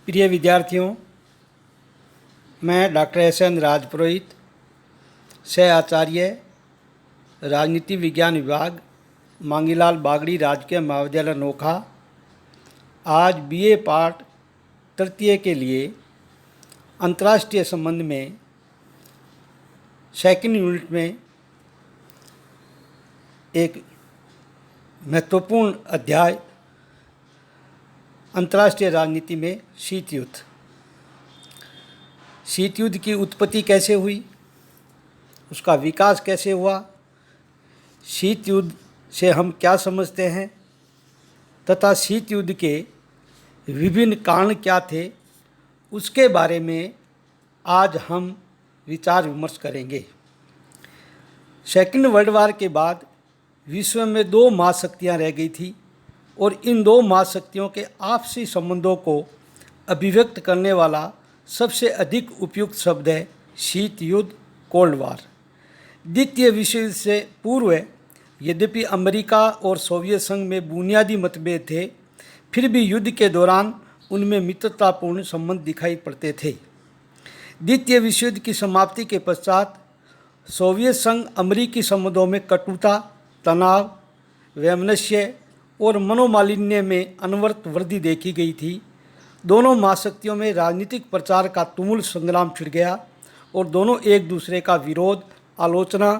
प्रिय विद्यार्थियों, मैं डॉक्टर एस.एन. राजपुरोहित, सह आचार्य राजनीति विज्ञान विभाग, मांगीलाल बागड़ी राजकीय महाविद्यालय नोखा, आज बीए पार्ट तृतीय के लिए अंतर्राष्ट्रीय संबंध में सेकंड यूनिट में एक महत्वपूर्ण अध्याय अंतर्राष्ट्रीय राजनीति में शीत युद्ध। शीत युद्ध की उत्पत्ति कैसे हुई, उसका विकास कैसे हुआ, शीत युद्ध से हम क्या समझते हैं तथा शीत युद्ध के विभिन्न कारण क्या थे, उसके बारे में आज हम विचार विमर्श करेंगे। सेकंड वर्ल्ड वार के बाद विश्व में दो महाशक्तियाँ रह गई थी और इन दो महाशक्तियों के आपसी संबंधों को अभिव्यक्त करने वाला सबसे अधिक उपयुक्त शब्द है शीत युद्ध, कोल्ड वार। द्वितीय विश्व युद्ध से पूर्व यद्यपि अमेरिका और सोवियत संघ में बुनियादी मतभेद थे, फिर भी युद्ध के दौरान उनमें मित्रतापूर्ण संबंध दिखाई पड़ते थे। द्वितीय विश्व युद्ध की समाप्ति के पश्चात सोवियत संघ अमेरिकी संबंधों में कटुता, तनाव, वैमनस्य और मनोमालिन्य में अनवरत वृद्धि देखी गई थी। दोनों महाशक्तियों में राजनीतिक प्रचार का तुमुल संग्राम छिड़ गया और दोनों एक दूसरे का विरोध, आलोचना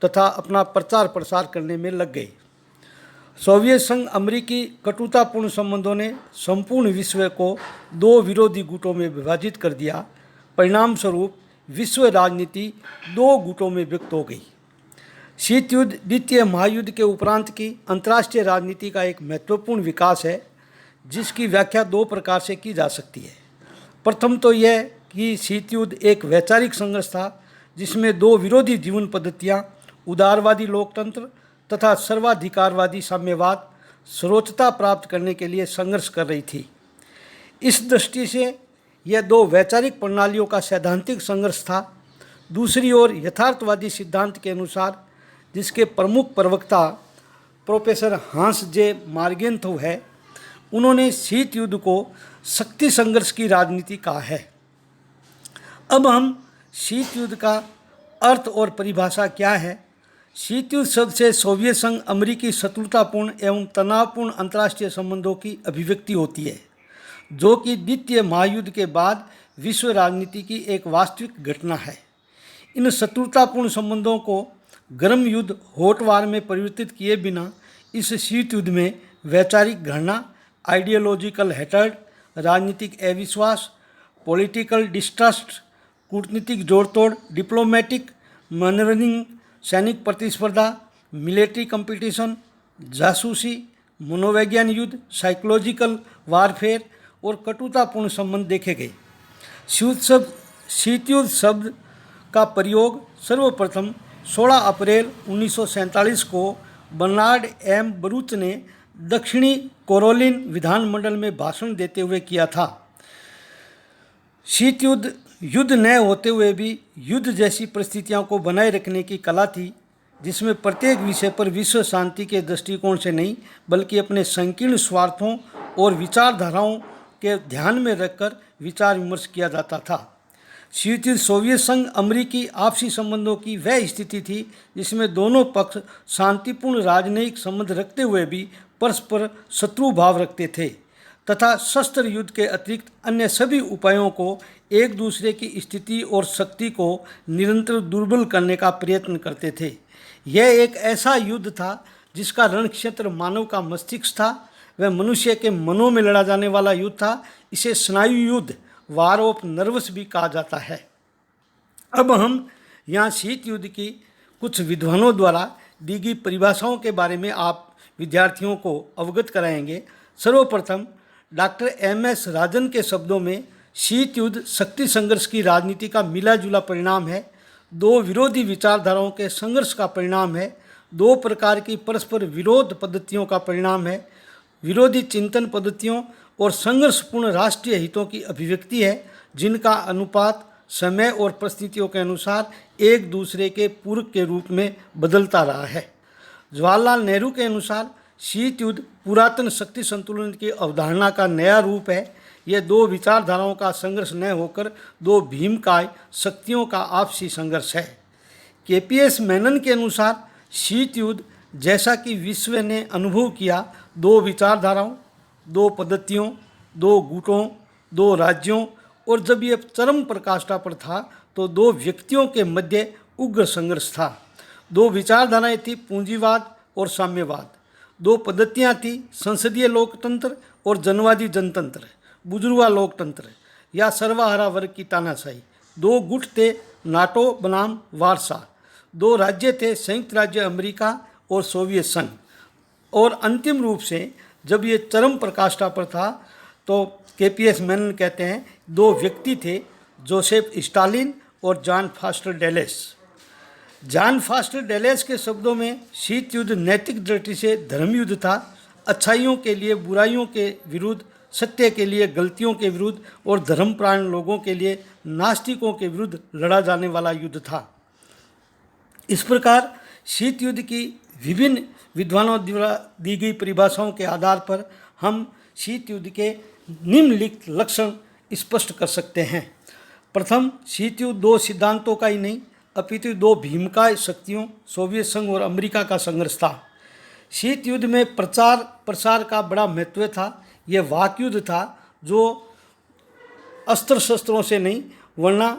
तथा अपना प्रचार प्रसार करने में लग गए। सोवियत संघ अमेरिकी कटुतापूर्ण संबंधों ने संपूर्ण विश्व को दो विरोधी गुटों में विभाजित कर दिया। परिणाम स्वरूप विश्व राजनीति दो गुटों में विभक्त हो गई। शीत युद्ध द्वितीय महायुद्ध के उपरांत की अंतर्राष्ट्रीय राजनीति का एक महत्वपूर्ण विकास है, जिसकी व्याख्या दो प्रकार से की जा सकती है। प्रथम तो यह कि शीत युद्ध एक वैचारिक संघर्ष था, जिसमें दो विरोधी जीवन पद्धतियाँ, उदारवादी लोकतंत्र तथा सर्वाधिकारवादी साम्यवाद, सर्वोच्चता प्राप्त करने के लिए संघर्ष कर रही थी। इस दृष्टि से यह दो वैचारिक प्रणालियों का सैद्धांतिक संघर्ष था। दूसरी ओर यथार्थवादी सिद्धांत के अनुसार, जिसके प्रमुख प्रवक्ता प्रोफेसर हांस जे मार्गेंथो है, उन्होंने शीत युद्ध को शक्ति संघर्ष की राजनीति कहा है। अब हम शीत युद्ध का अर्थ और परिभाषा क्या है। शीत युद्ध शब्द से सोवियत संघ अमेरिकी शत्रुतापूर्ण एवं तनावपूर्ण अंतर्राष्ट्रीय संबंधों की अभिव्यक्ति होती है, जो कि द्वितीय महायुद्ध के बाद विश्व राजनीति की एक वास्तविक घटना है। इन शत्रुतापूर्ण संबंधों को गर्म युद्ध, हॉट वार में परिवर्तित किए बिना इस शीत युद्ध में वैचारिक घृणा, आइडियोलॉजिकल हेटर्ड, राजनीतिक अविश्वास, पॉलिटिकल डिस्ट्रस्ट, कूटनीतिक जोड़तोड़, डिप्लोमेटिक मैनरिंग, सैनिक प्रतिस्पर्धा, मिलिट्री कंपटीशन, जासूसी, मनोवैज्ञानिक युद्ध, साइकोलॉजिकल वारफेयर और कटुतापूर्ण संबंध देखे गए। शीत युद्ध शब्द का प्रयोग सर्वप्रथम 16 अप्रैल 1947 को बर्नार्ड एम बरूच ने दक्षिणी कैरोलिन विधानमंडल में भाषण देते हुए किया था। शीत युद्ध युद्ध न होते हुए भी युद्ध जैसी परिस्थितियों को बनाए रखने की कला थी, जिसमें प्रत्येक विषय पर विश्व शांति के दृष्टिकोण से नहीं, बल्कि अपने संकीर्ण स्वार्थों और विचारधाराओं के ध्यान में रखकर विचार विमर्श किया जाता था। शीत युद्ध सोवियत संघ अमेरिकी आपसी संबंधों की वह स्थिति थी, जिसमें दोनों पक्ष शांतिपूर्ण राजनयिक संबंध रखते हुए भी परस्पर शत्रु भाव रखते थे तथा शस्त्र युद्ध के अतिरिक्त अन्य सभी उपायों को एक दूसरे की स्थिति और शक्ति को निरंतर दुर्बल करने का प्रयत्न करते थे। यह एक ऐसा युद्ध था जिसका रणक्षेत्र मानव का मस्तिष्क था। वह मनुष्य के मनों में लड़ा जाने वाला युद्ध था। इसे स्नायु युद्ध, वार ऑफ नर्वस भी कहा जाता है। अब हम यहाँ शीत युद्ध की कुछ विद्वानों द्वारा दी गई परिभाषाओं के बारे में आप विद्यार्थियों को अवगत कराएंगे। सर्वप्रथम डॉक्टर एम.एस. राजन के शब्दों में शीत युद्ध शक्ति संघर्ष की राजनीति का मिला जुला परिणाम है। दो विरोधी विचारधाराओं के संघर्ष का परिणाम है। दो प्रकार की परस्पर विरोध पद्धतियों का परिणाम है। विरोधी चिंतन पद्धतियों और संघर्षपूर्ण राष्ट्रीय हितों की अभिव्यक्ति है, जिनका अनुपात समय और परिस्थितियों के अनुसार एक दूसरे के पूरक के रूप में बदलता रहा है। जवाहरलाल नेहरू के अनुसार शीत युद्ध पुरातन शक्ति संतुलन की अवधारणा का नया रूप है। यह दो विचारधाराओं का संघर्ष न होकर दो भीमकाय शक्तियों का आपसी संघर्ष है। केपीएस मेनन के अनुसार शीत युद्ध, जैसा कि विश्व ने अनुभव किया, दो विचारधाराओं, दो पद्धतियों, दो गुटों, दो राज्यों और जब यह चरम पराकाष्ठा पर था तो दो व्यक्तियों के मध्य उग्र संघर्ष था। दो विचारधाराएं थी, पूंजीवाद और साम्यवाद। दो पद्धतियां थी, संसदीय लोकतंत्र और जनवादी जनतंत्र, बुजुर्गा लोकतंत्र या सर्वहारा वर्ग की तानाशाही। दो गुट थे, नाटो बनाम वारसा। दो राज्य थे, संयुक्त राज्य अमेरिका और सोवियत संघ। और अंतिम रूप से जब ये चरम पराकाष्ठा पर था तो केपीएस मेनन कहते हैं दो व्यक्ति थे, जोसेफ स्टालिन और John foster Dulles. John foster Dulles के शब्दों में शीत युद्ध नैतिक दृष्टि से धर्म युद्ध था। अच्छाइयों के लिए बुराइयों के विरुद्ध, सत्य के लिए गलतियों के विरुद्ध और धर्मप्राण लोगों के लिए नास्तिकों के विरुद्ध लड़ा जाने वाला युद्ध था। इस प्रकार शीत युद्ध की विभिन्न विद्वानों द्वारा दी गई परिभाषाओं के आधार पर हम शीत युद्ध के निम्नलिखित लक्षण स्पष्ट कर सकते हैं। प्रथम, शीत युद्ध दो सिद्धांतों का ही नहीं अपितु दो भीमकाय शक्तियों, सोवियत संघ और अमेरिका का संघर्ष था। शीत युद्ध में प्रचार प्रसार का बड़ा महत्व था। यह वाक युद्ध था जो अस्त्र शस्त्रों से नहीं वरना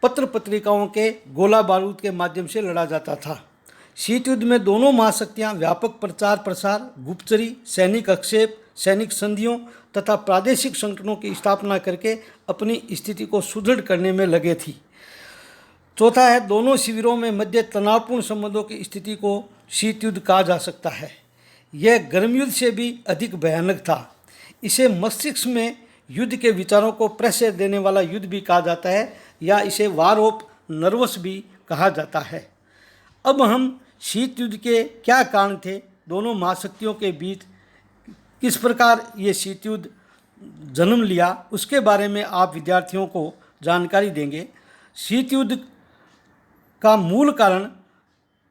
पत्र पत्रिकाओं के गोला बारूद के माध्यम से लड़ा जाता था। शीत युद्ध में दोनों महाशक्तियां व्यापक प्रचार प्रसार, गुप्तचरी, सैनिक हस्तक्षेप, सैनिक संधियों तथा प्रादेशिक संगठनों की स्थापना करके अपनी स्थिति को सुदृढ़ करने में लगे थी। चौथा है, दोनों शिविरों में मध्य तनावपूर्ण संबंधों की स्थिति को शीत युद्ध कहा जा सकता है। यह गर्म युद्ध से भी अधिक भयानक था। इसे मस्तिष्क में युद्ध के विचारों को प्रेशर देने वाला युद्ध भी कहा जाता है या इसे वार ऑफ नर्वस भी कहा जाता है। अब हम शीत युद्ध के क्या कारण थे, दोनों महाशक्तियों के बीच किस प्रकार ये शीत युद्ध जन्म लिया, उसके बारे में आप विद्यार्थियों को जानकारी देंगे। शीत युद्ध का मूल कारण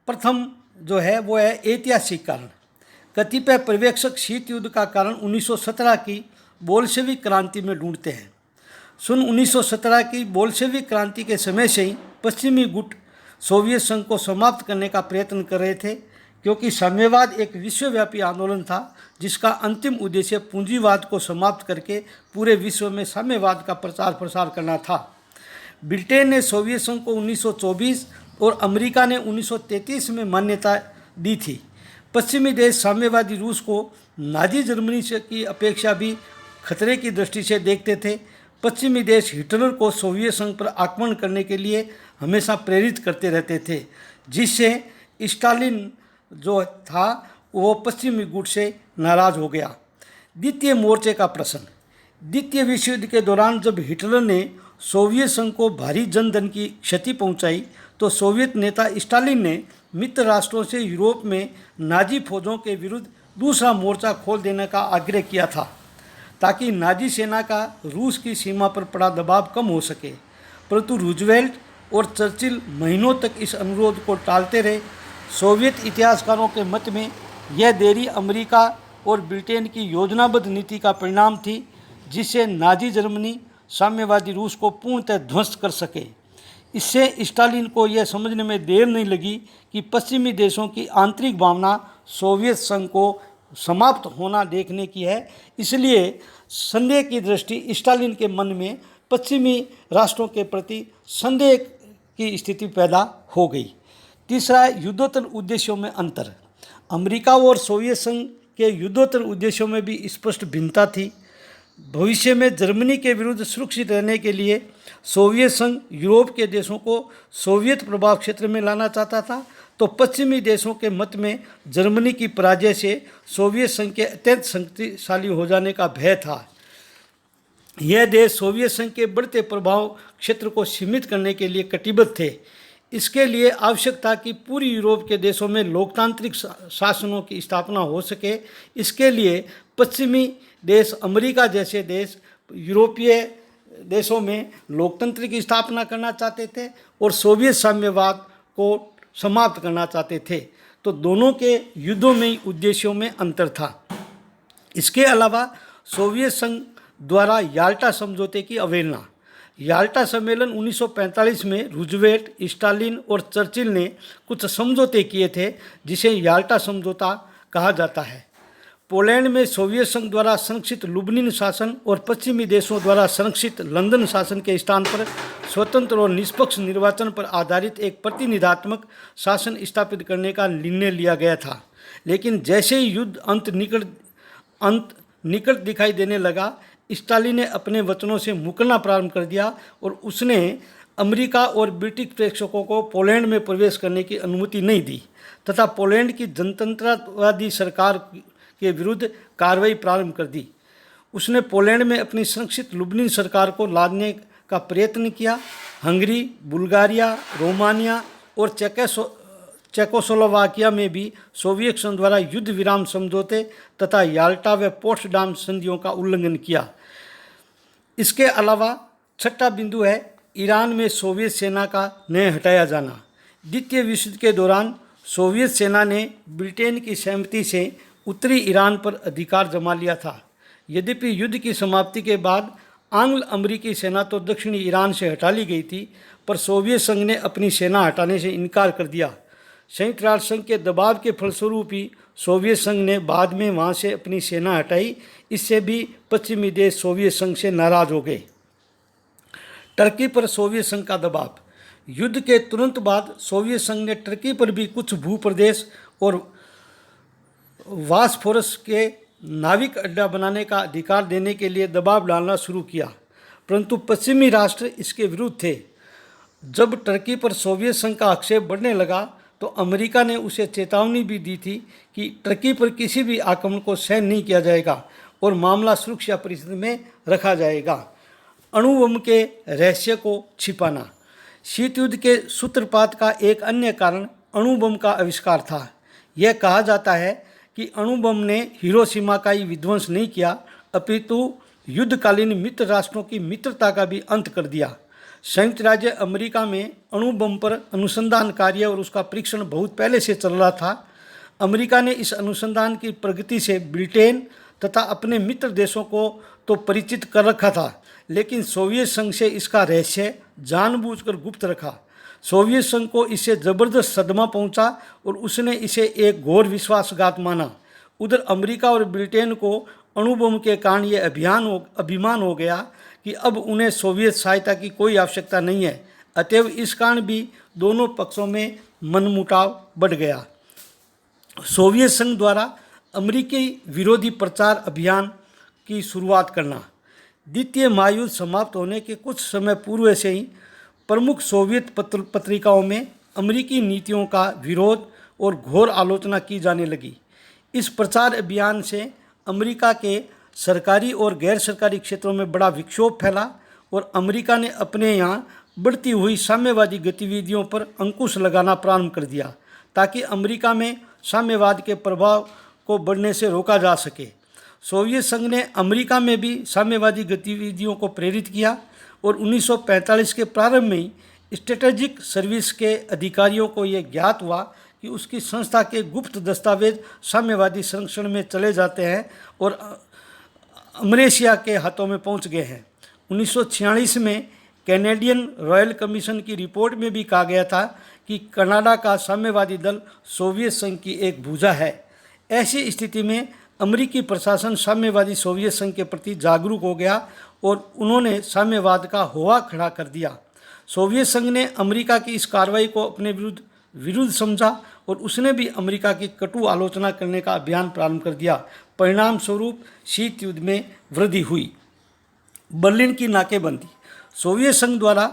प्रथम जो है वो है ऐतिहासिक कारण। कतिपय पर्यवेक्षक शीत युद्ध का कारण 1917 की बोल्शेविक क्रांति में ढूंढते हैं। सन 1917 की बोल्शेविक क्रांति के समय से ही पश्चिमी गुट सोवियत संघ को समाप्त करने का प्रयत्न कर रहे थे, क्योंकि साम्यवाद एक विश्वव्यापी आंदोलन था जिसका अंतिम उद्देश्य पूंजीवाद को समाप्त करके पूरे विश्व में साम्यवाद का प्रचार प्रसार करना था। ब्रिटेन ने सोवियत संघ को 1924 और अमेरिका ने 1933 में मान्यता दी थी। पश्चिमी देश साम्यवादी रूस को नाजी जर्मनी की अपेक्षा भी खतरे की दृष्टि से देखते थे। पश्चिमी देश हिटलर को सोवियत संघ पर आक्रमण करने के लिए हमेशा प्रेरित करते रहते थे, जिससे स्टालिन जो था वो पश्चिमी गुट से नाराज हो गया। द्वितीय मोर्चे का प्रश्न। द्वितीय विश्व युद्ध के दौरान जब हिटलर ने सोवियत संघ को भारी जनधन की क्षति पहुंचाई तो सोवियत नेता स्टालिन ने मित्र राष्ट्रों से यूरोप में नाजी फौजों के विरुद्ध दूसरा मोर्चा खोल देने का आग्रह किया था, ताकि नाजी सेना का रूस की सीमा पर पड़ा दबाव कम हो सके। परंतु रूजवेल्ट और चर्चिल महीनों तक इस अनुरोध को टालते रहे। सोवियत इतिहासकारों के मत में यह देरी अमेरिका और ब्रिटेन की योजनाबद्ध नीति का परिणाम थी, जिससे नाजी जर्मनी साम्यवादी रूस को पूर्णतः ध्वस्त कर सके। इससे स्टालिन को यह समझने में देर नहीं लगी कि पश्चिमी देशों की आंतरिक भावना सोवियत संघ को समाप्त होना देखने की है। इसलिए संदेह की दृष्टि स्टालिन के मन में पश्चिमी राष्ट्रों के प्रति संदेह की स्थिति पैदा हो गई। तीसरा, युद्धोत्तर उद्देश्यों में अंतर। अमेरिका और सोवियत संघ के युद्धोत्तर उद्देश्यों में भी स्पष्ट भिन्नता थी। भविष्य में जर्मनी के विरुद्ध सुरक्षित रहने के लिए सोवियत संघ यूरोप के देशों को सोवियत प्रभाव क्षेत्र में लाना चाहता था, तो पश्चिमी देशों के मत में जर्मनी की पराजय से सोवियत संघ के अत्यंत शक्तिशाली हो जाने का भय था। यह देश सोवियत संघ के बढ़ते प्रभाव क्षेत्र को सीमित करने के लिए कटिबद्ध थे। इसके लिए आवश्यक था कि पूरी यूरोप के देशों में लोकतांत्रिक शासनों की स्थापना हो सके। इसके लिए पश्चिमी देश, अमेरिका जैसे देश यूरोपीय देशों में लोकतंत्र की स्थापना करना चाहते थे और सोवियत साम्यवाद को समाप्त करना चाहते थे। तो दोनों के युद्धों में उद्देश्यों में अंतर था। इसके अलावा सोवियत संघ द्वारा याल्टा समझौते की अवहेलना। याल्टा सम्मेलन 1945 में रूजवेल्ट, स्टालिन और चर्चिल ने कुछ समझौते किए थे जिसे याल्टा समझौता कहा जाता है। पोलैंड में सोवियत संघ द्वारा संरक्षित लुब्निन शासन और पश्चिमी देशों द्वारा संरक्षित लंदन शासन के स्थान पर स्वतंत्र और निष्पक्ष निर्वाचन पर आधारित एक प्रतिनिधात्मक शासन स्थापित करने का निर्णय लिया गया था। लेकिन जैसे ही युद्ध अंत निकट दिखाई देने लगा, स्टालिन ने अपने वचनों से मुकरना प्रारंभ कर दिया और उसने अमेरिका और ब्रिटिश प्रेक्षकों को पोलैंड में प्रवेश करने की अनुमति नहीं दी तथा पोलैंड की जनतंत्रवादी सरकार के विरुद्ध कार्रवाई प्रारंभ कर दी। उसने पोलैंड में अपनी संरक्षित लुब्निन सरकार को लादने का प्रयत्न किया। हंगरी, बुल्गारिया, रोमानिया और चेकोस्लोवाकिया में भी सोवियत संघ द्वारा युद्ध विराम समझौते तथा याल्टा व पोट्सडाम संधियों का उल्लंघन किया। इसके अलावा छठा बिंदु है ईरान में सोवियत सेना का न हटाया जाना। द्वितीय विश्व युद्ध के दौरान सोवियत सेना ने ब्रिटेन की सहमति से उत्तरी ईरान पर अधिकार जमा लिया था। यद्यपि युद्ध की समाप्ति के बाद आंग्ल अमेरिकी सेना तो दक्षिणी ईरान से हटा ली गई थी, पर सोवियत संघ ने अपनी सेना हटाने से इनकार कर दिया। संयुक्त राष्ट्र संघ के दबाव के फलस्वरूप ही सोवियत संघ ने बाद में वहां से अपनी सेना हटाई। इससे भी पश्चिमी देश सोवियत संघ से नाराज हो गए। टर्की पर सोवियत संघ का दबाव। युद्ध के तुरंत बाद सोवियत संघ ने टर्की पर भी कुछ भूप्रदेश और बॉस्फोरस के नाविक अड्डा बनाने का अधिकार देने के लिए दबाव डालना शुरू किया, परंतु पश्चिमी राष्ट्र इसके विरुद्ध थे। जब टर्की पर सोवियत संघ का आक्षेप बढ़ने लगा तो अमेरिका ने उसे चेतावनी भी दी थी कि टर्की पर किसी भी आक्रमण को सहन नहीं किया जाएगा और मामला सुरक्षा परिषद में रखा जाएगा। अणुबम के रहस्य को छिपाना। शीत युद्ध के सूत्रपात का एक अन्य कारण अणुबम का आविष्कार था। यह कहा जाता है कि अणुबम ने हिरोशिमा का ही विध्वंस नहीं किया, अपितु युद्धकालीन मित्र राष्ट्रों की मित्रता का भी अंत कर दिया। संयुक्त राज्य अमेरिका में अणुबम पर अनुसंधान कार्य और उसका परीक्षण बहुत पहले से चल रहा था। अमेरिका ने इस अनुसंधान की प्रगति से ब्रिटेन तथा अपने मित्र देशों को तो परिचित कर रखा था, लेकिन सोवियत संघ से इसका रहस्य जानबूझकर गुप्त रखा। सोवियत संघ को इससे ज़बरदस्त सदमा पहुंचा और उसने इसे एक घोर विश्वासघात माना। उधर अमेरिका और ब्रिटेन को अणुबम के कारण ये अभिमान हो गया कि अब उन्हें सोवियत सहायता की कोई आवश्यकता नहीं है। अतएव इस कारण भी दोनों पक्षों में मनमुटाव बढ़ गया। सोवियत संघ द्वारा अमेरिकी विरोधी प्रचार अभियान की शुरुआत करना। द्वितीय महायुद्ध समाप्त होने के कुछ समय पूर्व से ही प्रमुख सोवियत पत्रिकाओं में अमेरिकी नीतियों का विरोध और घोर आलोचना की जाने लगी। इस प्रचार अभियान से अमेरिका के सरकारी और गैर सरकारी क्षेत्रों में बड़ा विक्षोभ फैला और अमेरिका ने अपने यहाँ बढ़ती हुई साम्यवादी गतिविधियों पर अंकुश लगाना प्रारंभ कर दिया ताकि अमेरिका में साम्यवाद के प्रभाव को बढ़ने से रोका जा सके। सोवियत संघ ने अमेरिका में भी साम्यवादी गतिविधियों को प्रेरित किया और 1945 के प्रारंभ में ही स्ट्रेटेजिक सर्विस के अधिकारियों को यह ज्ञात हुआ कि उसकी संस्था के गुप्त दस्तावेज साम्यवादी संरक्षण में चले जाते हैं और अमरेशिया के हाथों में पहुंच गए हैं। 1946 में कैनेडियन रॉयल कमीशन की रिपोर्ट में भी कहा गया था कि कनाडा का साम्यवादी दल सोवियत संघ की एक भुजा है। ऐसी स्थिति में अमेरिकी प्रशासन साम्यवादी सोवियत संघ के प्रति जागरूक हो गया और उन्होंने साम्यवाद का होआ खड़ा कर दिया। सोवियत संघ ने अमेरिका की इस कार्रवाई को अपने विरुद्ध समझा और उसने भी अमेरिका की कटु आलोचना करने का अभियान प्रारंभ कर दिया। परिणाम स्वरूप शीत युद्ध में वृद्धि हुई। बर्लिन की नाकेबंदी। सोवियत संघ द्वारा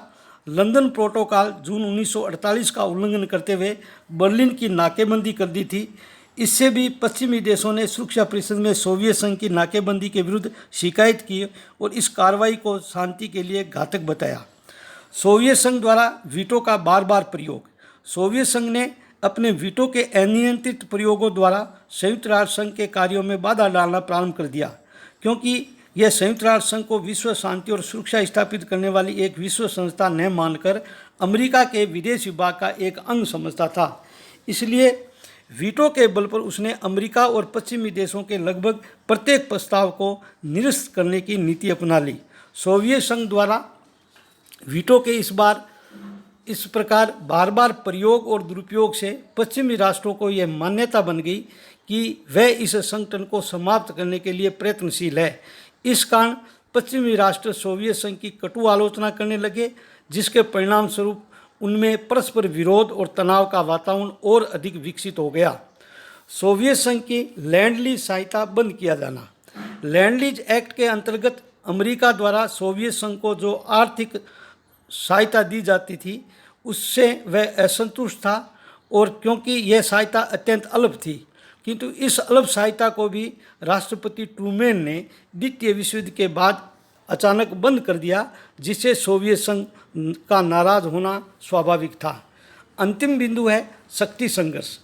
लंदन प्रोटोकॉल जून 1948 का उल्लंघन करते हुए बर्लिन की नाकेबंदी कर दी थी। इससे भी पश्चिमी देशों ने सुरक्षा परिषद में सोवियत संघ की नाकेबंदी के विरुद्ध शिकायत की और इस कार्रवाई को शांति के लिए घातक बताया। सोवियत संघ द्वारा वीटो का बार बार प्रयोग। सोवियत संघ ने अपने वीटो के अनियंत्रित प्रयोगों द्वारा संयुक्त राष्ट्र संघ के कार्यों में बाधा डालना प्रारंभ कर दिया, क्योंकि यह संयुक्त राष्ट्र संघ को विश्व शांति और सुरक्षा स्थापित करने वाली एक विश्व संस्था न मानकर अमेरिका के विदेश विभाग का एक अंग समझता था। इसलिए वीटो के बल पर उसने अमेरिका और पश्चिमी देशों के लगभग प्रत्येक प्रस्ताव को निरस्त करने की नीति अपना ली। सोवियत संघ द्वारा वीटो के इस प्रकार बार बार प्रयोग और दुरुपयोग से पश्चिमी राष्ट्रों को यह मान्यता बन गई कि वह इस संगठन को समाप्त करने के लिए प्रयत्नशील है। इस कारण पश्चिमी राष्ट्र सोवियत संघ की कटु आलोचना करने लगे, जिसके परिणाम स्वरूप उनमें परस्पर विरोध और तनाव का वातावरण और अधिक विकसित हो गया। सोवियत संघ की लैंड लीज सहायता बंद किया जाना। लैंड लीज एक्ट के अंतर्गत अमेरिका द्वारा सोवियत संघ को जो आर्थिक सहायता दी जाती थी उससे वह असंतुष्ट था, और क्योंकि यह सहायता अत्यंत अल्प थी, किंतु इस अल्प सहायता को भी राष्ट्रपति ट्रूमैन ने द्वितीय विश्व युद्ध के बाद अचानक बंद कर दिया, जिससे सोवियत संघ का नाराज होना स्वाभाविक था। अंतिम बिंदु है शक्ति संघर्ष।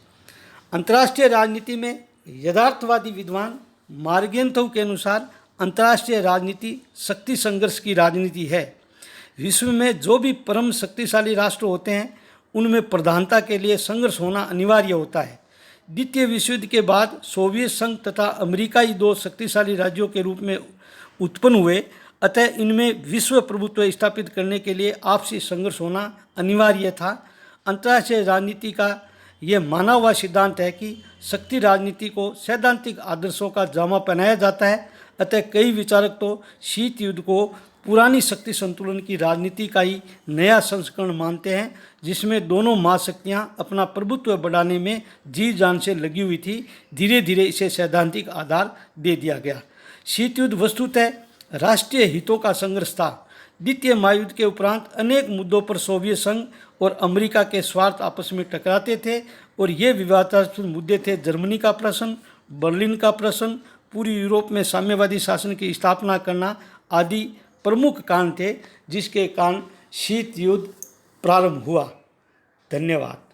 अंतर्राष्ट्रीय राजनीति में यथार्थवादी विद्वान मार्गेंथोव के अनुसार अंतर्राष्ट्रीय राजनीति शक्ति संघर्ष की राजनीति है। विश्व में जो भी परम शक्तिशाली राष्ट्र होते हैं उनमें प्रधानता के लिए संघर्ष होना अनिवार्य होता है। द्वितीय विश्व युद्ध के बाद सोवियत संघ तथा अमेरिका ही दो शक्तिशाली राज्यों के रूप में उत्पन्न हुए, अतः इनमें विश्व प्रभुत्व स्थापित करने के लिए आपसी संघर्ष होना अनिवार्य था। अंतर्राष्ट्रीय राजनीति का यह माना हुआ सिद्धांत है कि शक्ति राजनीति को सैद्धांतिक आदर्शों का जामा पहनाया जाता है, अतः कई विचारक तो शीत युद्ध को पुरानी शक्ति संतुलन की राजनीति का ही नया संस्करण मानते हैं, जिसमें दोनों महाशक्तियां अपना प्रभुत्व बढ़ाने में जी जान से लगी हुई थी। धीरे धीरे इसे सैद्धांतिक आधार दे दिया गया। शीत युद्ध वस्तुतः राष्ट्रीय हितों का संघर्ष था। द्वितीय महायुद्ध के उपरांत अनेक मुद्दों पर सोवियत संघ और अमेरिका के स्वार्थ आपस में टकराते थे, और ये विवादास्पद मुद्दे थे जर्मनी का प्रश्न, बर्लिन का प्रश्न, पूरी यूरोप में साम्यवादी शासन की स्थापना करना आदि प्रमुख कारण थे, जिसके कारण शीत युद्ध प्रारंभ हुआ। धन्यवाद।